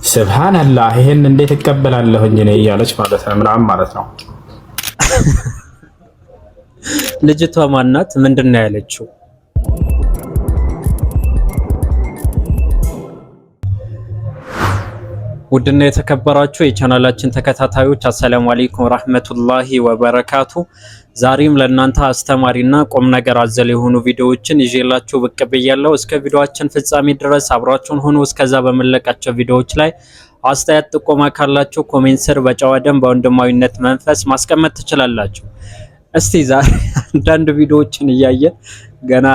ስብሃንአላህ ይሄን እንዴት እቀበላለሁኝ እኔ እያለች ማለት ነው ምናምን ማለት ነው። ልጅቷ ማናት? ምንድነው ያለችው? ውድና የተከበራችሁ የቻናላችን ተከታታዮች አሰላሙ አለይኩም ወራህመቱላሂ ወበረካቱ። ዛሬም ለእናንተ አስተማሪና ቁም ነገር አዘል የሆኑ ቪዲዮዎችን ይዤላችሁ ብቅ ብያለሁ። እስከ ቪዲዮአችን ፍጻሜ ድረስ አብራችሁን ሆኑ። እስከዛ በመለቃቸው ቪዲዮዎች ላይ አስተያየት ጥቆማ ካላችሁ ኮሜንት ስር በጨዋ ደም በወንድማዊነት መንፈስ ማስቀመጥ ትችላላችሁ። እስቲ ዛሬ አንዳንድ ቪዲዮዎችን እያየን ገና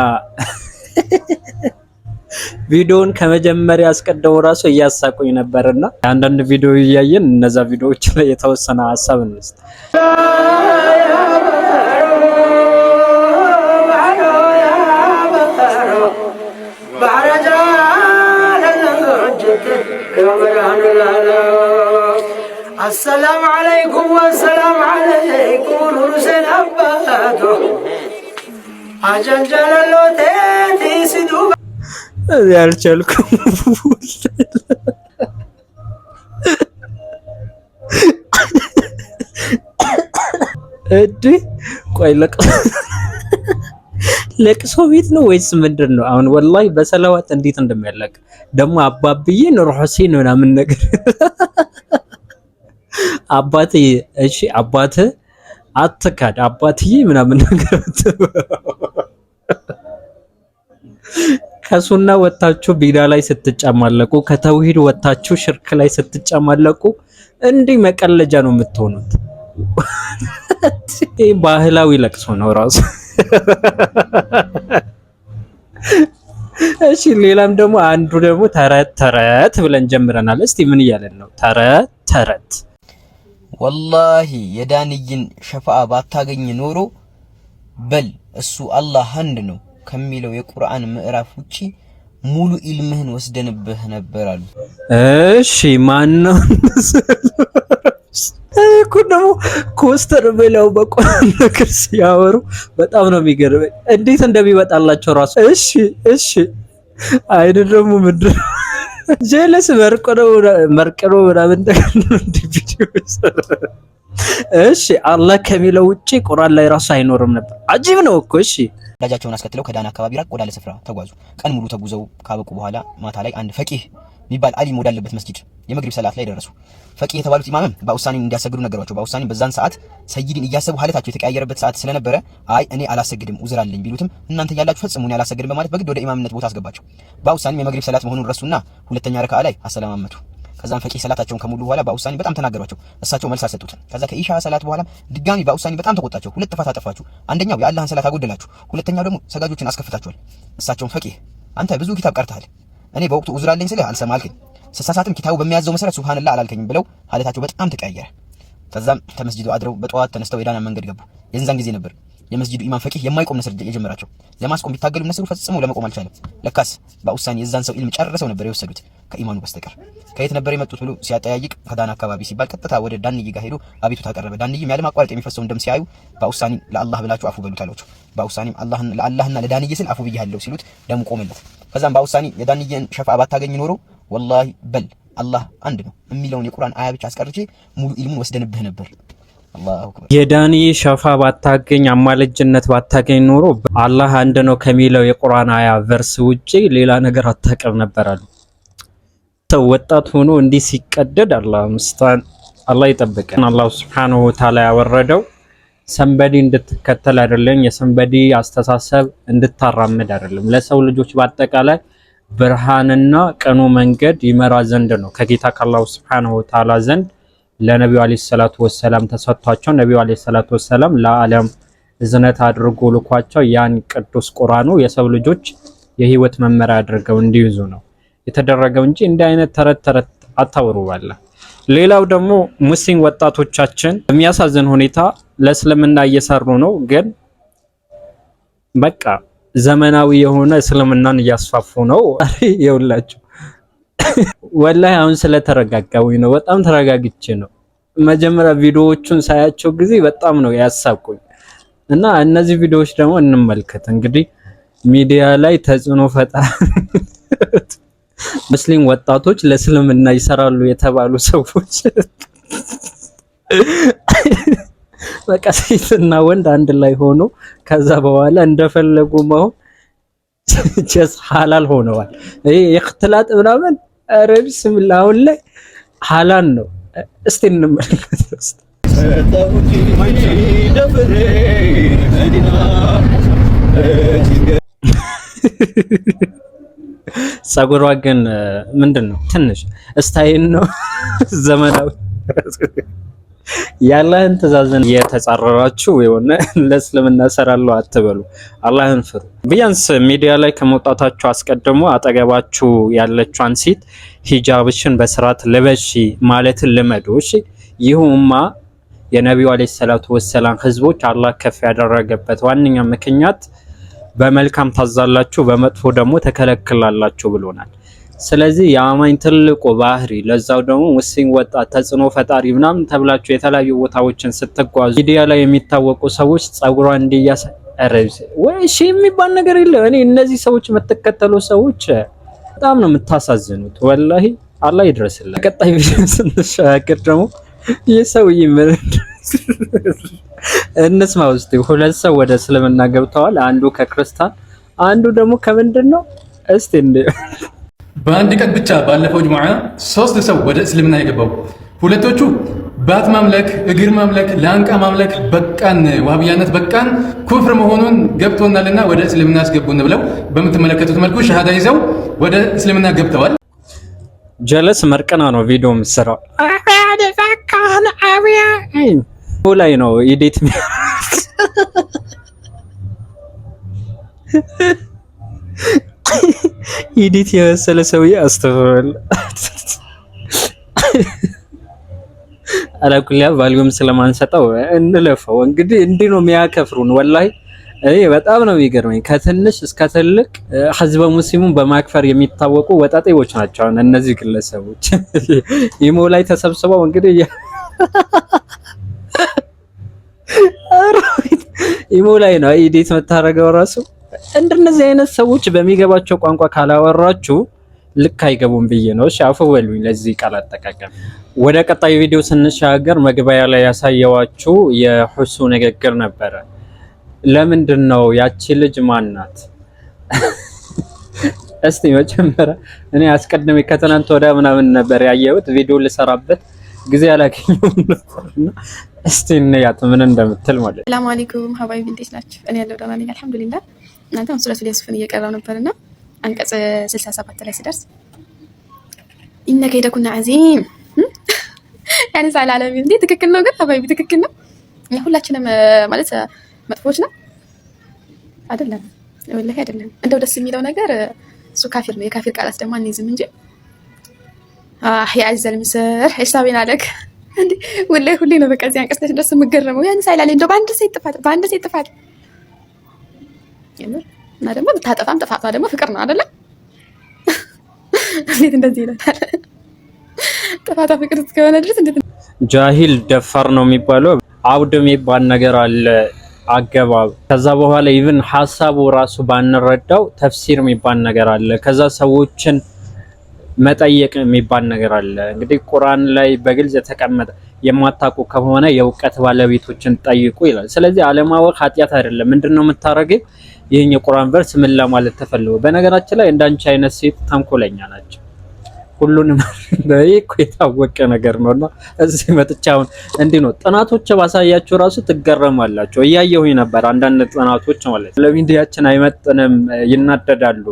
ቪዲዮን ከመጀመሪያ አስቀድሞ ራሱ እያሳቁኝ ነበርና አንዳንድ ቪዲዮ እያየን እነዛ ቪዲዮዎች ላይ የተወሰነ ሐሳብ እንስጥ። السلام عليكم والسلام عليكم ورسل أباته أجنجل اللوتي سدوب ያልቻልኩም እዲ ቆይ ለቅሶ ቤት ነው ወይስ ምንድን ነው? አሁን ወላሂ በሰላዋት እንዴት እንደሚያለቅ ደግሞ አባብዬ ኑር ሁሴን ምናምን ነገር አባቴ እሺ አባቴ አትካድ አባትዬ ምናምን ነገር ከሱና ወጣችሁ ቢዳ ላይ ስትጫማለቁ ከተውሂድ ወጣችሁ ሽርክ ላይ ስትጫማለቁ እንዲህ መቀለጃ ነው የምትሆኑት። ባህላዊ ለቅሶ ነው ራሱ። እሺ ሌላም ደግሞ አንዱ ደግሞ ተረት ተረት ብለን ጀምረናል። እስቲ ምን እያለን ነው? ተረት ተረት ወላሂ የዳንይን ሸፋዓ ባታገኝ ኖሮ በል እሱ አላህ አንድ ነው ከሚለው የቁርአን ምዕራፍ ውጪ ሙሉ ኢልምህን ወስደንብህ ነበር አሉ። እሺ ማን ነው እኮ ነው ኮስተር ብለው በቁርአን ነገር ሲያወሩ በጣም ነው የሚገርመኝ እንዴት እንደሚወጣላቸው ራሱ። እሺ አይደለም ምንድን ጀለስ መርቀሮ ምናምን እንደ ቪዲዮ እሺ አላህ ከሚለው ውጪ ቁርአን ላይ ራሱ አይኖርም ነበር። አጂብ ነው እኮ። እሺ ዳጃቸውን አስከትለው ከዳን አካባቢ ራቅ ወዳለ ስፍራ ተጓዙ። ቀን ሙሉ ተጉዘው ካበቁ በኋላ ማታ ላይ አንድ ፈቂህ የሚባል አሊም ወዳለበት መስጂድ የመግሪብ ሰላት ላይ ደረሱ። ፈቂህ የተባሉት ኢማምም በኡሳኒ እንዲያሰግዱ ነገሯቸው። በኡሳኒ በዛን ሰዓት ሰይድን እያሰቡ ሐለታቸው የተቀያየረበት ሰዓት ስለነበረ አይ እኔ አላሰግድም ኡዝር አለኝ ቢሉትም እናንተ ያላችሁ ፈጽሙ እኔ አላሰግድም በማለት በግድ ወደ ኢማምነት ቦታ አስገባቸው። በኡሳኒ የመግሪብ ሰላት መሆኑን ረሱና ሁለተኛ ረካዓ ላይ አሰላማመቱ። ከዛም ፈቂህ ሰላታቸውን ከሙሉ በኋላ በኡሳኒ በጣም ተናገሯቸው። እሳቸው መልስ አልሰጡትም። ከዛ ከኢሻ ሰላት በኋላ ድጋሚ በኡሳኒ በጣም ተቆጣቸው። ሁለት ጥፋት አጠፋችሁ፣ አንደኛው የአላህን ሰላት አጎደላችሁ፣ ሁለተኛው ደግሞ ሰጋጆችን አስከፍታችኋል። እሳቸውን ፈቂህ አንተ ብዙ ኪታብ ቀርተሃል፣ እኔ በወቅቱ ኡዝር አለኝ ስልህ አልሰማ አልከኝ፣ ስሳሳትም ኪታቡ በሚያዘው መሰረት ሱብሃንአላህ አላልከኝም ብለው ሐለታቸው በጣም ተቀያየረ። ከዛም ተመስጂዱ አድረው በጠዋት ተነስተው የዳና መንገድ ገቡ። የዛን ጊዜ ነበር የመስጂዱ ኢማም ፈቂህ የማይቆም ነስር የጀመራቸው። ለማስቆም ቢታገሉ ነስሩ ፈጽሞ ለመቆም አልቻለም። ለካስ በኡሳኒ የዛን ሰው ኢልም ጨርሰው ነበር የወሰዱት ከኢማኑ በስተቀር። ከየት ነበር የመጡት ብሎ ሲያጠያይቅ ከዳና አካባቢ ሲባል ቀጥታ ወደ ዳንይ ጋር ሄዶ አቤቱታ አቀረበ። ዳንይም ያለ ማቋረጥ የሚፈሰውን ደም ሲያዩ በኡሳኒ ለአላህ ብላችሁ አፉ በሉት አሏቸው። በኡሳኒም ለአላህና ለዳንይ ስል አፉ ብያለሁ ሲሉት ደሙ ቆመለት። ከዛም በኡሳኒ የዳንይን ሸፋዓ ባታገኝ ኖሮ ወላሂ በል አላህ አንድ ነው የሚለውን የቁርአን አያ ብቻ አስቀርቼ ሙሉ ኢልሙን ወስደንብህ ነበር። አላሁ አክበር። የዳኒ ሸፋ ባታገኝ አማለጅነት ባታገኝ ኖሮ አላህ አንድ ነው ከሚለው የቁርአን አያ ቨርስ ውጪ ሌላ ነገር አታቀም ነበር አሉ። ሰው ወጣት ሆኖ እንዲህ ሲቀደድ አላህ ምስታን አላህ ይጠብቀን። አላህ Subhanahu Wa Ta'ala ያወረደው ሰንበዲ እንድትከተል አይደለም፣ የሰንበዲ አስተሳሰብ እንድታራምድ አይደለም። ለሰው ልጆች በአጠቃላይ ብርሃንና ቀኑ መንገድ ይመራ ዘንድ ነው ከጌታ ከአላህ Subhanahu Wa Ta'ala ዘንድ ለነብዩ አለይሂ ሰላቱ ወሰለም ተሰጥቷቸው ነብዩ አለይሂ ሰላቱ ወሰለም ለዓለም እዝነት አድርጎ ልኳቸው ያን ቅዱስ ቁርአኑ የሰው ልጆች የህይወት መመሪያ አድርገው እንዲይዙ ነው የተደረገው እንጂ እንዲህ አይነት ተረት ተረት አታወሩ ባላ። ሌላው ደግሞ ሙስሊም ወጣቶቻችን የሚያሳዝን ሁኔታ ለእስልምና እየሰሩ ነው፣ ግን በቃ ዘመናዊ የሆነ እስልምናን እያስፋፉ ነው። ይኸውላችሁ ወላሂ አሁን ስለተረጋጋሁኝ ነው፣ በጣም ተረጋግቼ ነው። መጀመሪያ ቪዲዮዎቹን ሳያቸው ጊዜ በጣም ነው ያሳቁኝ እና እነዚህ ቪዲዮዎች ደግሞ እንመልከት። እንግዲህ ሚዲያ ላይ ተጽዕኖ ፈጣሪ ሙስሊም ወጣቶች ለእስልምና ይሰራሉ የተባሉ ሰዎች በቃ ሴትና ወንድ አንድ ላይ ሆኖ ከዛ በኋላ እንደፈለጉ መሆን ጀስ ሐላል ሆነዋል። ይሄ እክትላጥ ምናምን ኧረ ቢስሚላህ አሁን ላይ ሐላል ነው። እስቲ እንመልከት። ጸጉሯ ግን ምንድነው ትንሽ ስታይል ነው ዘመናዊ ያላህን ትእዛዝን የተጻረራችሁ የሆነ ለእስልምና ሰራለው አትበሉ። አላህን ፍሩ። ቢያንስ ሚዲያ ላይ ከመውጣታችሁ አስቀድሞ አጠገባችሁ ያለችዋን ሴት ሂጃብሽን በስርዓት ልበሺ ማለትን ልመዱ። እሺ ይሁንማ የነቢዩ አለይሂ ሰላቱ ወሰላም ህዝቦች አላህ ከፍ ያደረገበት ዋነኛ ምክንያት በመልካም ታዛላችሁ በመጥፎ ደግሞ ተከለክላላችሁ ብሎናል። ስለዚህ የአማኝ ትልቁ ባህሪ ለዛው ደግሞ ሙስሊም ወጣት ተጽዕኖ ፈጣሪ ምናምን ተብላችሁ የተለያዩ ቦታዎችን ስትጓዙ ሚዲያ ላይ የሚታወቁ ሰዎች ጸጉሯን እንዲያሳረብ ወይ እሺ የሚባል ነገር የለም። እኔ እነዚህ ሰዎች የምትከተሉ ሰዎች በጣም ነው የምታሳዝኑት። ወላሂ አላህ ይድረስልህ። ቀጣይ ቪዲዮ ስንሻገር ደግሞ የሰውዬ ምን እንስማ ውስጥ ሁለት ሰው ወደ እስልምና ገብተዋል። አንዱ ከክርስቲያን አንዱ ደግሞ ከምንድን ነው እስቲ እንደ በአንድ ቀን ብቻ ባለፈው ጁምዓ 3 ሰው ወደ እስልምና የገባው ሁለቶቹ ባት ማምለክ፣ እግር ማምለክ፣ ላንቃ ማምለክ በቃን ዋህብያነት በቃን ኩፍር መሆኑን ገብቶናልና ወደ እስልምና አስገቡን ብለው በምትመለከቱት መልኩ ሸሃዳ ይዘው ወደ እስልምና ገብተዋል። ጀለስ መርቀና ነው ቪዲዮ የምትሰራው ላይ ነው ኢዲት ኢዲት የመሰለ ሰውዬ አስተፈል አላኩልያ ቫልዩም ስለማንሰጠው እንለፈው። እንግዲህ እንዲህ ነው የሚያከፍሩን። ወላሂ እኔ በጣም ነው የሚገርመኝ። ከትንሽ እስከ ትልቅ ህዝበ ሙስሊሙን በማክፈር የሚታወቁ ወጣጤዎች ናቸው እነዚህ ግለሰቦች። ኢሞ ላይ ተሰብስበው እንግዲህ ኢሞ ላይ ነው ኢዲት መታረገው ራሱ። እንደነዚህ አይነት ሰዎች በሚገባቸው ቋንቋ ካላወራችሁ ልክ አይገቡም ብዬ ነው። እሺ አፉ በሉኝ ለዚህ ቃል አጠቃቀም። ወደ ቀጣዩ ቪዲዮ ስንሻገር መግቢያ ላይ ያሳየዋችሁ የሁሱ ንግግር ነበረ። ለምንድን ነው ያቺ ልጅ ማናት? እስቲ መጀመሪያ እኔ አስቀድሜ ከትናንት ወዲያ ምናምን ነበር ያየሁት ቪዲዮ ልሰራበት ጊዜ አላገኘሁም ነበርና እስቲ እንያት ምን እንደምትል ማለት። ሰላም አለይኩም ሀባይቢ እንዴት ናችሁ? እኔ ያለው ደህና ነኝ አልሐምዱሊላህ። እናንተም ሱረቱል ያሱፍን እየቀራው ነበርና አንቀጽ 67 ላይ ሲደርስ ኢነ ከይደኩና አዚም ያኔ ሳላለም እንዴ ትክክል ነው። ግን ሀባይቢ ትክክል ነው። ሁላችንም ማለት መጥፎች ነው አይደለም? ወላሂ አይደለም። እንደው ደስ የሚለው ነገር እሱ ካፊር ነው። የካፊር ቃላት ደግሞ አንይዝም እንጂ ያዘል ምስር ሂሳቤን አለክ እንዴ ወላሂ ሁሌ ነው በቃ እዚህ አንቀጽ ላይ ደስ የምገረመው። ያን ሳይላል እንደው በአንድ ሴት ጥፋት እና ደግሞ ብታጠፋም ጥፋቷ ደግሞ ፍቅር ነው አይደለ? እንዴት እንደዚህ ይላል? ጥፋቷ ፍቅር እስከሆነ ድረስ እንዴት ጃሂል ደፋር ነው የሚባለው። አውድ የሚባል ነገር አለ አገባብ። ከዛ በኋላ ኢቭን ሐሳቡ ራሱ ባንረዳው ተፍሲር የሚባል ነገር አለ። ከዛ ሰዎችን መጠየቅ የሚባል ነገር አለ። እንግዲህ ቁርአን ላይ በግልጽ የተቀመጠ የማታውቁ ከሆነ የእውቀት ባለቤቶችን ጠይቁ ይላል። ስለዚህ አለማወቅ ኃጢአት አይደለም። ምንድነው የምታረገው? ይሄን የቁርአን ቨርስ ምን ለማለት ተፈልጎ? በነገራችን ላይ እንዳንቺ አይነት ሴት ተንኮለኛ ናቸው። ሁሉንም በይኮ የታወቀ ነገር ነውና እዚህ መጥቻውን እንዲህ ነው። ጥናቶች ባሳያችሁ ራሱ ትገረማላችሁ። እያየሁኝ ነበር አንዳንድ ጥናቶች ማለት ለሚዲያችን አይመጥንም ይናደዳሉ።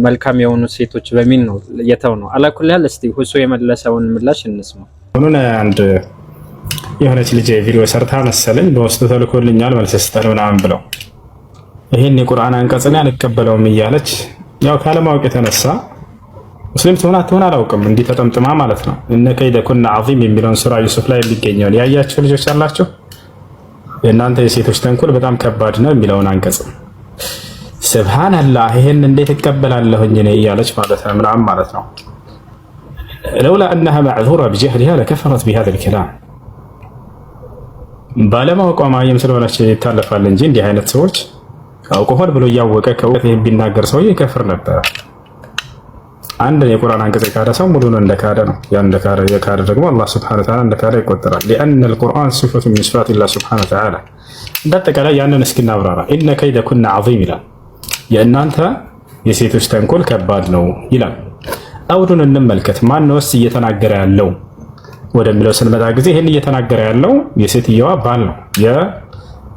መልካም የሆኑ ሴቶች በሚል ነው የተው ነው። አላኩልሃል እስቲ ሁሱ የመለሰውን ምላሽ እንስማ። ሁሉን አንድ የሆነች ልጅ ቪዲዮ ሰርታ መሰለኝ በውስጥ ተልኮልኛል መልስ ስጠር ምናምን ብለው ይሄን የቁርአን አንቀጽን አልቀበለውም እያለች ያው ካለማወቅ የተነሳ ሙስሊም ትሆን አላውቅም እንዲህ ተጠምጥማ ማለት ነው። እነ ከይደኩና አዚም የሚለውን ሱራ ዩሱፍ ላይ የሚገኘው ያያችሁ ልጆች አላችሁ። የእናንተ የሴቶች ተንኮል በጣም ከባድ ነው የሚለውን አንቀጽ ሱብሃንአላህ ይሄን እንዴት እቀበላለሁኝ እኔ እያለች ማለት ነው ምናምን ማለት ነው። ለውላ انها معذوره بجهلها لكفرت بهذا الكلام ባለማወቋ ማየም ስለሆነች ይታለፋል እንጂ እንዲህ አይነት ሰዎች አውቆ ሆን ብሎ እያወቀ ከውበት ቢናገር ሰው ይከፍር ነበር። አንድ የቁርአን አንቀጽ የካደ ሰው ሙሉን እንደካደ ነው። ያን የካደ ደግሞ አላህ ሱብሓነሁ ወተዓላ እንደካደ ይቆጠራል። لأن القرآن صفة من صفات الله سبحانه وتعالى እንደተቀላ ያንን እስኪ እናብራራ። ኢነ ከይደኩነ ዐዚም ይላል። የእናንተ የሴቶች ተንኮል ከባድ ነው ይላል። አውዱን እንመልከት። ማን ነውስ እየተናገረ ያለው ወደሚለው ስንመጣ ጊዜ ይህን እየተናገረ ያለው የሴትየዋ ባል ነው።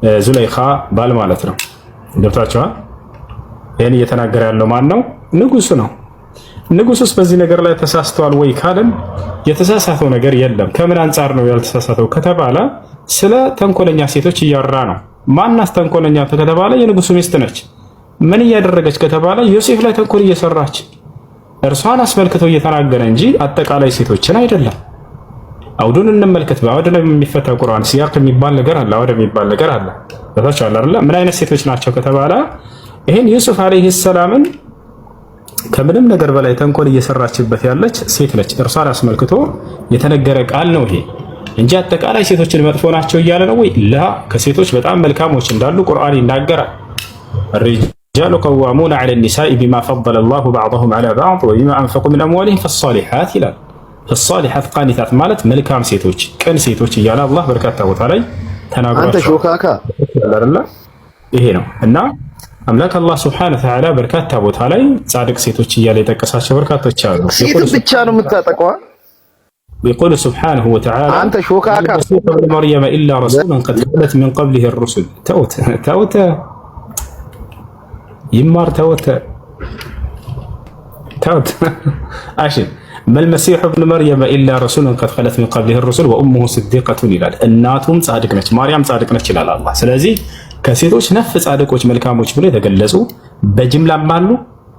የዙለይኻ ባል ማለት ነው። ገብታችኋል? ይህን እየተናገረ ያለው ማን ነው? ንጉሱ ነው። ንጉሱስ በዚህ ነገር ላይ ተሳስተዋል ወይ ካልን የተሳሳተው ነገር የለም። ከምን አንጻር ነው ያልተሳሳተው ከተባለ ስለ ተንኮለኛ ሴቶች እያወራ ነው። ማናስ ተንኮለኛ ከተባለ የንጉሱ ሚስት ነች። ምን እያደረገች ከተባለ ዮሴፍ ላይ ተንኮል እየሰራች እርሷን አስመልክቶ እየተናገረ እንጂ አጠቃላይ ሴቶችን አይደለም። አውዱን እንመልከት። በአውድ ላይ የሚፈታ ቁርአን ሲያቅ የሚባል ነገር አለ፣ አውድ የሚባል ነገር አለ። በታች አለ አይደል? ምን አይነት ሴቶች ናቸው ከተባለ ይሄን ዩሱፍ አለይሂ ሰላምን ከምንም ነገር በላይ ተንኮል እየሰራችበት ያለች ሴት ነች። እርሷን አስመልክቶ የተነገረ ቃል ነው ይሄ እንጂ አጠቃላይ ሴቶችን መጥፎ ናቸው እያለ ነው ወይ? ላ ከሴቶች በጣም መልካሞች እንዳሉ ቁርአን ይናገራል። الرجال قوامون على النساء بما فضل الله بعضهم على بعض وبما أنفقوا من أموالهم فالصالحات ይላል። فالصالحات قانتات ማለት መልካም ሴቶች፣ ቅን ሴቶች እያለ አላህ በርካታ ቦታ ላይ ተናግሯል። አንተ ሾካካ አይደለ? ይሄ ነው እና አምላክ አላህ ሱብሓነሁ ወተዓላ በርካታ ቦታ ላይ ጻድቅ ሴቶች እያለ የጠቀሳቸው በርካቶች አሉ። ሴት ብቻ ነው የምታጠቀው። يقول سبحانه وتعالى أنت شوكاكا ابن مريم إلا رسولا قد خلت من قبله الرسل توت يمار توت عشان ما المسيح ابن مريم إلا رسول قد خلت من قبله الرسل وأمه صديقة ይላል። እናቱም ጻድቅ ነች፣ ማርያም ጻድቅ ነች ይላል አላህ። ስለዚህ ከሴቶች ነፍ ጻድቆች መልካሞች ብሎ የተገለጹ በጅምላም አሉ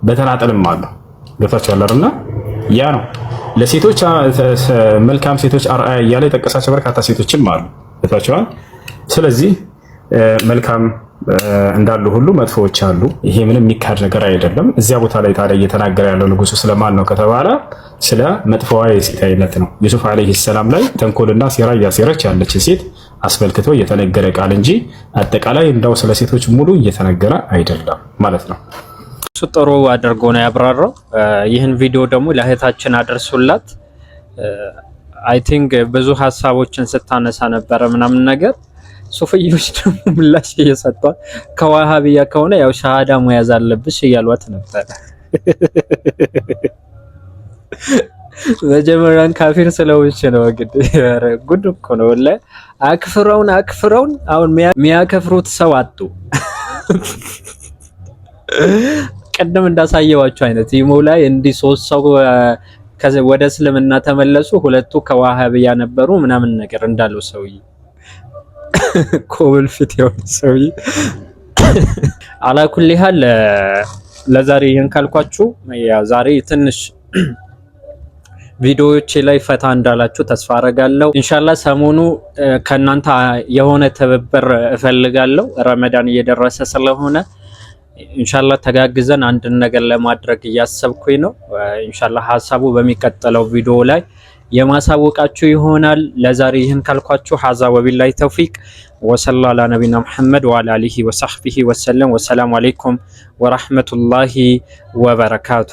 በተናጠልም አሉ። ገብታችኋል አይደል? ያ ነው ለሴቶች መልካም ሴቶች አርአያ እያለ የጠቀሳቸው በርካታ ሴቶችም አሉ። ገብታችኋል? ስለዚህ መልካም እንዳሉ ሁሉ መጥፎዎች አሉ። ይሄ ምንም የሚካድ ነገር አይደለም። እዚያ ቦታ ላይ ታዲያ እየተናገረ ያለው ንጉሱ ስለማን ነው ከተባለ ስለ መጥፎዋ የሴት አይነት ነው። ዩሱፍ አለይሂ ሰላም ላይ ተንኮልና ሴራ እያሴረች ያለች ሴት አስመልክቶ እየተነገረ ቃል እንጂ አጠቃላይ እንዳው ስለ ሴቶች ሙሉ እየተነገረ አይደለም ማለት ነው። እሱ ጥሩ አድርጎ ነው ያብራራው። ይህን ቪዲዮ ደግሞ ለእህታችን አደርሱላት። አይ ቲንክ ብዙ ሀሳቦችን ስታነሳ ነበረ ምናምን ነገር ሱፍዮች ደግሞ ምላሽ እየሰጧት ከዋሃቢያ ከሆነ ያው ሻሃዳ መያዝ አለብሽ እያሏት ነበር። መጀመሪያን ካፊር ስለሆነች ነው እንግዲህ። ኧረ ጉድ እኮ ነው ወላሂ። አክፍረውን አሁን የሚያከፍሩት ሰው አጡ። ቀደም እንዳሳየዋቸው አይነት ኢሞ ላይ እንዲህ 3 ሰው ወደ እስልምና ተመለሱ፣ 2ቱ ከዋሃቢያ ነበሩ ምናምን ነገር እንዳለው ሰውዬ ኮብል ፊት የሆነ ሰውዬ አላኩል ይሃል። ለዛሬ ይሄን ካልኳችሁ ያው ዛሬ ትንሽ ቪዲዮዎች ላይ ፈታ እንዳላችሁ ተስፋ አረጋለሁ። ኢንሻአላህ ሰሞኑ ከናንተ የሆነ ትብብር እፈልጋለሁ። ረመዳን እየደረሰ ስለሆነ ኢንሻአላህ ተጋግዘን አንድ ነገር ለማድረግ እያሰብኩኝ ነው። ኢንሻአላህ ሐሳቡ በሚቀጥለው ቪዲዮ ላይ የማሳወቃችሁ ይሆናል። ለዛሬ ይህን ካልኳችሁ ሐዛ ወቢላሂ ተውፊቅ ወሰለላሁ ዐላ ነቢና መሐመድ ወዐላ አሊሂ ወሰህቢሂ ወሰለም። ወሰላሙ አለይኩም ወራህመቱላሂ ወበረካቱ።